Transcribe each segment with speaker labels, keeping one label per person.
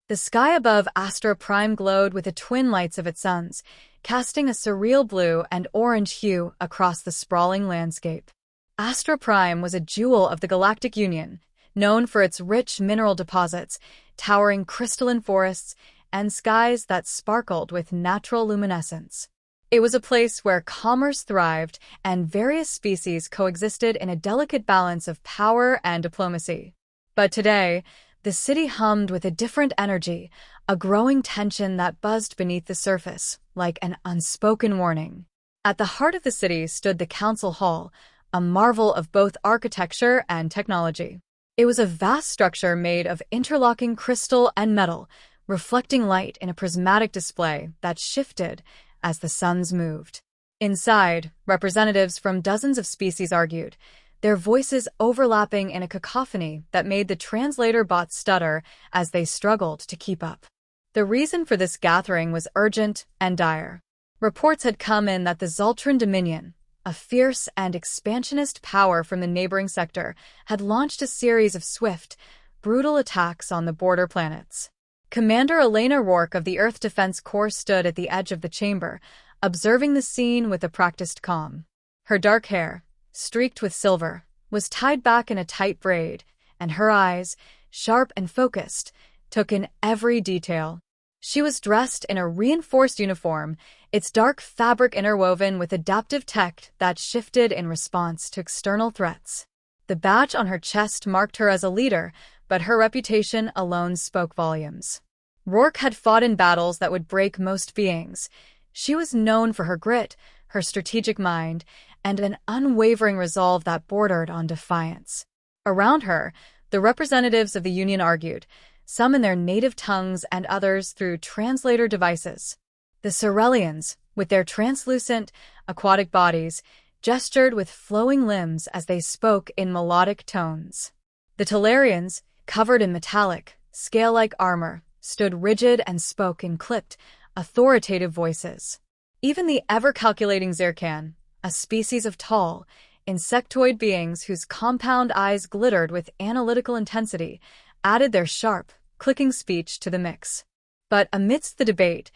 Speaker 1: The sky above Astra Prime glowed with the twin lights of its suns, casting a surreal blue and orange hue across the sprawling landscape. Astra Prime was a jewel of the Galactic Union, known for its rich mineral deposits, towering crystalline forests, and skies that sparkled with natural luminescence. It was a place where commerce thrived and various species coexisted in a delicate balance of power and diplomacy. But today, the city hummed with a different energy, a growing tension that buzzed beneath the surface, like an unspoken warning. At the heart of the city stood the Council Hall, a marvel of both architecture and technology. It was a vast structure made of interlocking crystal and metal, reflecting light in a prismatic display that shifted as the suns moved. Inside, representatives from dozens of species argued, their voices overlapping in a cacophony that made the translator bots stutter as they struggled to keep up. The reason for this gathering was urgent and dire. Reports had come in that the Zoltran Dominion, a fierce and expansionist power from the neighboring sector, had launched a series of swift, brutal attacks on the border planets. Commander Elena Rourke of the Earth Defense Corps stood at the edge of the chamber, observing the scene with a practiced calm. Her dark hair, streaked with silver, was tied back in a tight braid, and her eyes, sharp and focused, took in every detail. She was dressed in a reinforced uniform, its dark fabric interwoven with adaptive tech that shifted in response to external threats. The badge on her chest marked her as a leader, but her reputation alone spoke volumes. Rourke had fought in battles that would break most beings. She was known for her grit, her strategic mind, and an unwavering resolve that bordered on defiance. Around her, the representatives of the Union argued, some in their native tongues and others through translator devices. The Cerellians, with their translucent, aquatic bodies, gestured with flowing limbs as they spoke in melodic tones. The Talarians, covered in metallic, scale-like armor, stood rigid and spoke in clipped, authoritative voices. Even the ever-calculating Zircan, a species of tall, insectoid beings whose compound eyes glittered with analytical intensity, added their sharp, clicking speech to the mix. But amidst the debate,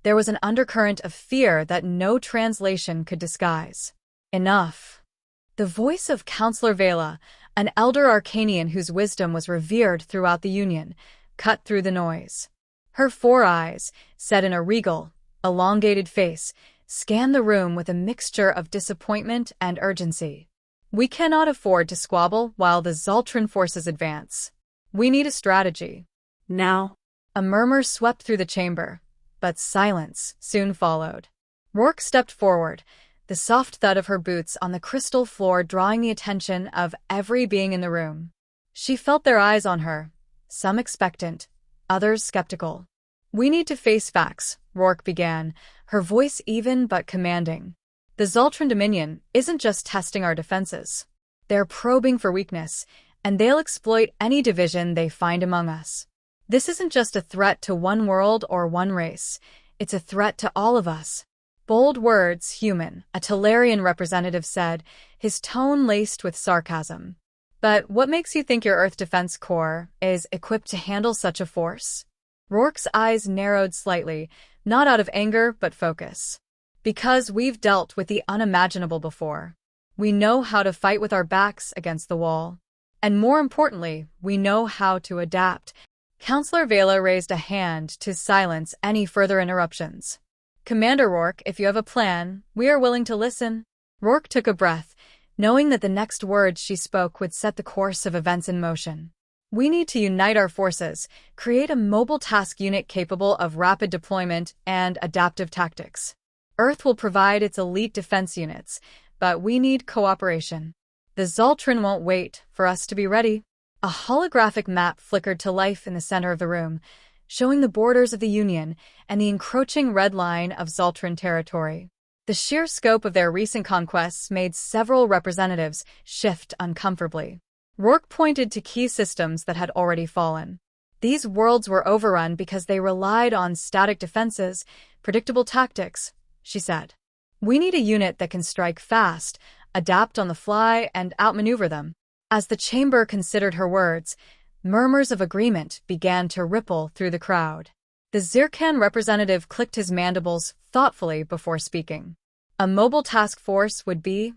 Speaker 1: there was an undercurrent of fear that no translation could disguise. Enough. The voice of Counselor Vela, an elder Arcanian whose wisdom was revered throughout the Union, cut through the noise. Her four eyes, set in a regal, elongated face, scanned the room with a mixture of disappointment and urgency. We cannot afford to squabble while the Zoltran forces advance. We need a strategy.
Speaker 2: Now.
Speaker 1: A murmur swept through the chamber, but silence soon followed. Rourke stepped forward, the soft thud of her boots on the crystal floor drawing the attention of every being in the room. She felt their eyes on her, some expectant, others skeptical. "We need to face facts," Rourke began, her voice even but commanding. "The Zoltran Dominion isn't just testing our defenses. They're probing for weakness, and they'll exploit any division they find among us. This isn't just a threat to one world or one race. It's a threat to all of us." "Bold words, human," a Talarian representative said, his tone laced with sarcasm. "But what makes you think your Earth Defense Corps is equipped to handle such a force?" Rourke's eyes narrowed slightly, not out of anger but focus. "Because we've dealt with the unimaginable before. We know how to fight with our backs against the wall. And more importantly, we know how to adapt." Counselor Vela raised a hand to silence any further interruptions. "Commander Rourke, if you have a plan, we are willing to listen." Rourke took a breath, knowing that the next words she spoke would set the course of events in motion. "We need to unite our forces, create a mobile task unit capable of rapid deployment and adaptive tactics. Earth will provide its elite defense units, but we need cooperation. The Zoltran won't wait for us to be ready." A holographic map flickered to life in the center of the room, showing the borders of the Union and the encroaching red line of Zoltran territory. The sheer scope of their recent conquests made several representatives shift uncomfortably. Rourke pointed to key systems that had already fallen. These worlds were overrun because they relied on static defenses, predictable tactics, she said. "We need a unit that can strike fast, adapt on the fly, and outmaneuver them." As the chamber considered her words, Murmurs of agreement began to ripple through the crowd. The Zircan representative clicked his mandibles thoughtfully before speaking. A mobile task force would be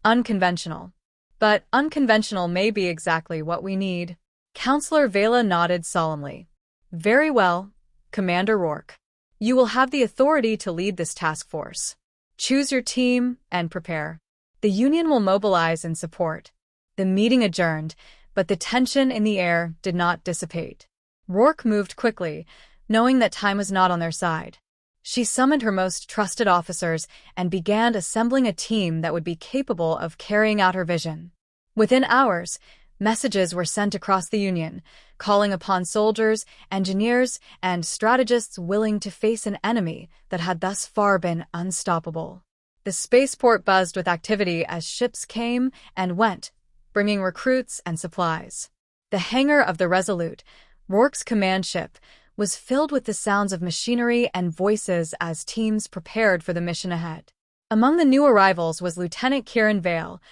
Speaker 1: unconventional. But unconventional may be exactly what we need. Counselor Vela nodded solemnly. Very well, Commander Rourke. You will have the authority to lead this task force. Choose your team and prepare. The Union will mobilize in support. The meeting adjourned, but the tension in the air did not dissipate. Rourke moved quickly, knowing that time was not on their side. She summoned her most trusted officers and began assembling a team that would be capable of carrying out her vision. Within hours, messages were sent across the Union, calling upon soldiers, engineers, and strategists willing to face an enemy that had thus far been unstoppable. The spaceport buzzed with activity as ships came and went, bringing recruits and supplies. The hangar of the Resolute, Rourke's command ship, was filled with the sounds of machinery and voices as teams prepared for the mission ahead. Among the new arrivals was Lieutenant Kieran Vale,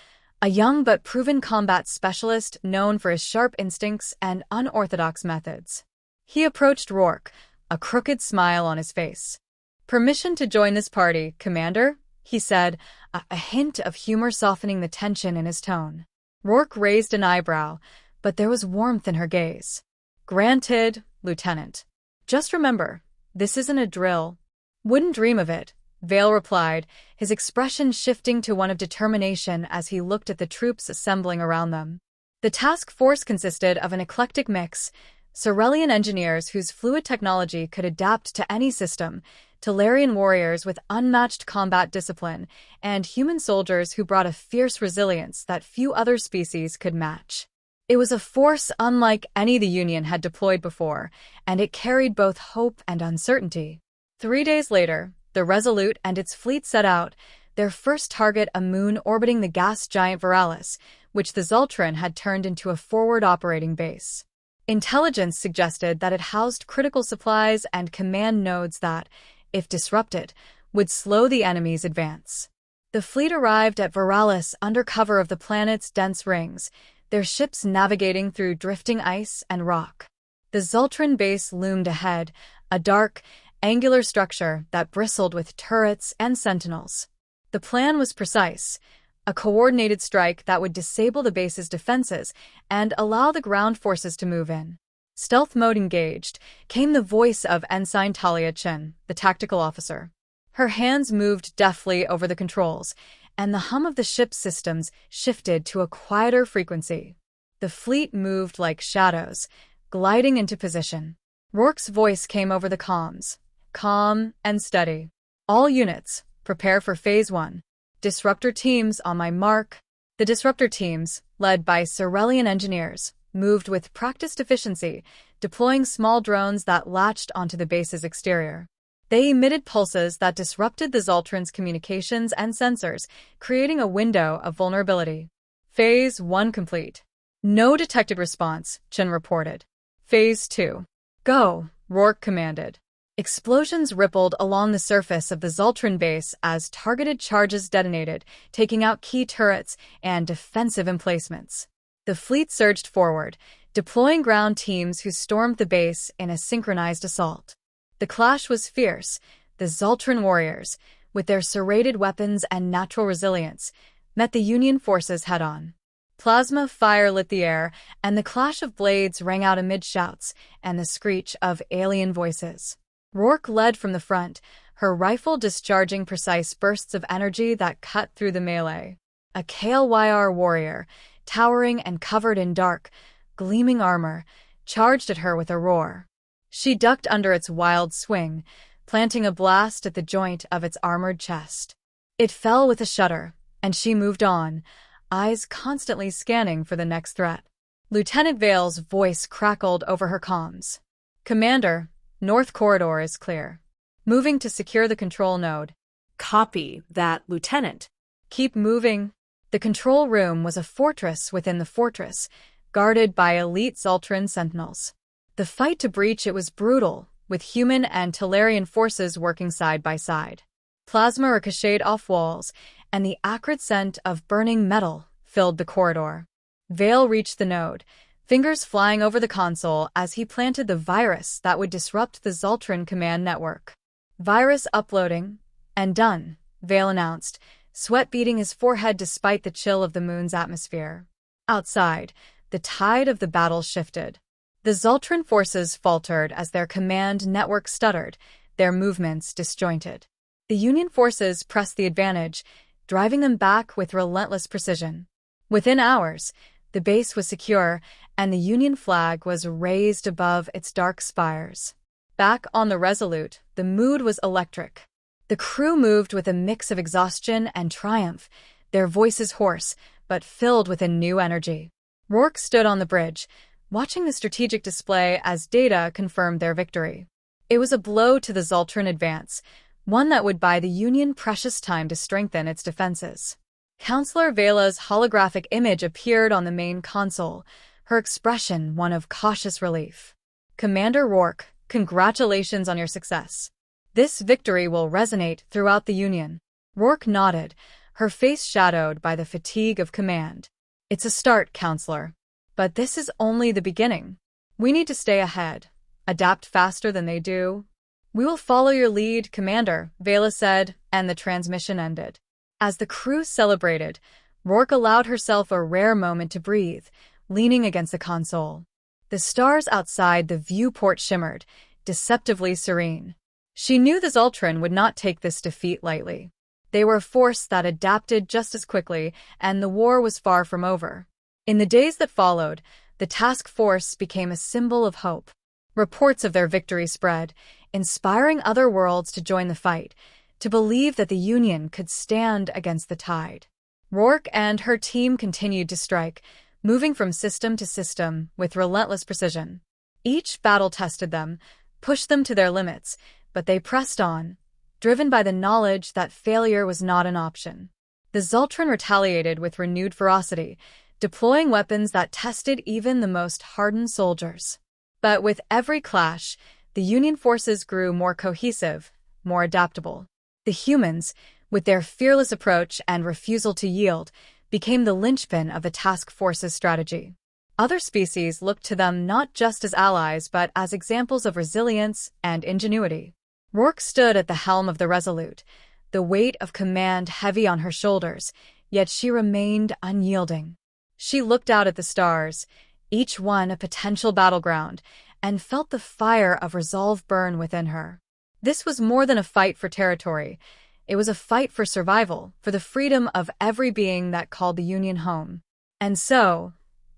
Speaker 1: a young but proven combat specialist known for his sharp instincts and unorthodox methods. He approached Rourke, a crooked smile on his face. Permission to join this party, Commander, he said, a hint of humor softening the tension in his tone. Rourke raised an eyebrow, but there was warmth in her gaze. Granted, Lieutenant. Just remember, this isn't a drill. Wouldn't dream of it, Vale replied, his expression shifting to one of determination as he looked at the troops assembling around them. The task force consisted of an eclectic mix: Cerellian engineers whose fluid technology could adapt to any system, Talarian warriors with unmatched combat discipline, and human soldiers who brought a fierce resilience that few other species could match. It was a force unlike any the Union had deployed before, and it carried both hope and uncertainty. 3 days later, the Resolute and its fleet set out, their first target a moon orbiting the gas giant Veralis, which the Zultran had turned into a forward operating base. Intelligence suggested that it housed critical supplies and command nodes that, if disrupted, would slow the enemy's advance. The fleet arrived at Veralis under cover of the planet's dense rings, their ships navigating through drifting ice and rock. The Zultran base loomed ahead, a dark, angular structure that bristled with turrets and sentinels. The plan was precise: a coordinated strike that would disable the base's defenses and allow the ground forces to move in. Stealth mode engaged, came the voice of Ensign Talia Chen, the tactical officer. Her hands moved deftly over the controls, and the hum of the ship's systems shifted to a quieter frequency. The fleet moved like shadows, gliding into position. Rourke's voice came over the comms, calm and steady. All units, prepare for Phase 1. Disruptor teams on my mark. The disruptor teams, led by Cerellian engineers, moved with practiced efficiency, deploying small drones that latched onto the base's exterior. They emitted pulses that disrupted the Zultran's communications and sensors, creating a window of vulnerability. Phase 1 complete. No detected response, Chen reported. Phase 2. Go, Rourke commanded. Explosions rippled along the surface of the Zultran base as targeted charges detonated, taking out key turrets and defensive emplacements. The fleet surged forward, deploying ground teams who stormed the base in a synchronized assault. The clash was fierce. The Zultran warriors, with their serrated weapons and natural resilience, met the Union forces head-on. Plasma fire lit the air, and the clash of blades rang out amid shouts and the screech of alien voices. Rourke led from the front, her rifle discharging precise bursts of energy that cut through the melee. A KLYR warrior, towering and covered in dark, gleaming armor, charged at her with a roar. She ducked under its wild swing, planting a blast at the joint of its armored chest. It fell with a shudder, and she moved on, eyes constantly scanning for the next threat. Lieutenant Vale's voice crackled over her comms. Commander, North Corridor is clear. Moving to secure the control node.
Speaker 2: Copy that, Lieutenant.
Speaker 1: Keep moving. The control room was a fortress within the fortress, guarded by elite Zultran sentinels. The fight to breach it was brutal, with human and Talarian forces working side by side. Plasma ricocheted off walls, and the acrid scent of burning metal filled the corridor. Vale reached the node, fingers flying over the console as he planted the virus that would disrupt the Zoltran command network. Virus uploading. And done, Vale announced, sweat beading his forehead despite the chill of the moon's atmosphere. Outside, the tide of the battle shifted. The Zoltran forces faltered as their command network stuttered, their movements disjointed. The Union forces pressed the advantage, driving them back with relentless precision. Within hours, the base was secure, and the Union flag was raised above its dark spires. Back on the Resolute, the mood was electric. The crew moved with a mix of exhaustion and triumph, their voices hoarse, but filled with a new energy. Rourke stood on the bridge, watching the strategic display as data confirmed their victory. It was a blow to the Zoltran advance, one that would buy the Union precious time to strengthen its defenses. Counselor Vela's holographic image appeared on the main console, her expression one of cautious relief. "Commander Rourke, congratulations on your success. This victory will resonate throughout the Union." Rourke nodded, her face shadowed by the fatigue of command. "It's a start, Counselor. But this is only the beginning. We need to stay ahead, adapt faster than they do." "We will follow your lead, Commander," Vela said, and the transmission ended. As the crew celebrated, Rourke allowed herself a rare moment to breathe, leaning against the console. The stars outside the viewport shimmered, deceptively serene. She knew the Zoltran would not take this defeat lightly. They were a force that adapted just as quickly, and the war was far from over. In the days that followed, the task force became a symbol of hope. Reports of their victory spread, inspiring other worlds to join the fight, to believe that the Union could stand against the tide. Rourke and her team continued to strike, moving from system to system with relentless precision. Each battle tested them, pushed them to their limits, but they pressed on, driven by the knowledge that failure was not an option. The Zoltran retaliated with renewed ferocity, deploying weapons that tested even the most hardened soldiers. But with every clash, the Union forces grew more cohesive, more adaptable. The humans, with their fearless approach and refusal to yield, became the linchpin of the task force's strategy. Other species looked to them not just as allies but as examples of resilience and ingenuity. Rourke stood at the helm of the Resolute, the weight of command heavy on her shoulders, yet she remained unyielding. She looked out at the stars, each one a potential battleground, and felt the fire of resolve burn within her. This was more than a fight for territory. It was a fight for survival, for the freedom of every being that called the Union home. And so,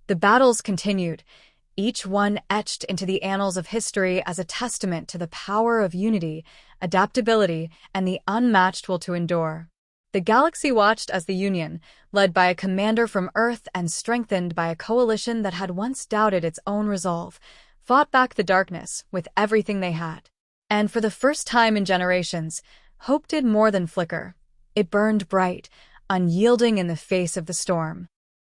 Speaker 1: the battles continued, each one etched into the annals of history as a testament to the power of unity, adaptability, and the unmatched will to endure. The galaxy watched as the Union, led by a commander from Earth and strengthened by a coalition that had once doubted its own resolve, fought back the darkness with everything they had. And for the first time in generations, hope did more than flicker. It burned bright, unyielding in the face of the storm.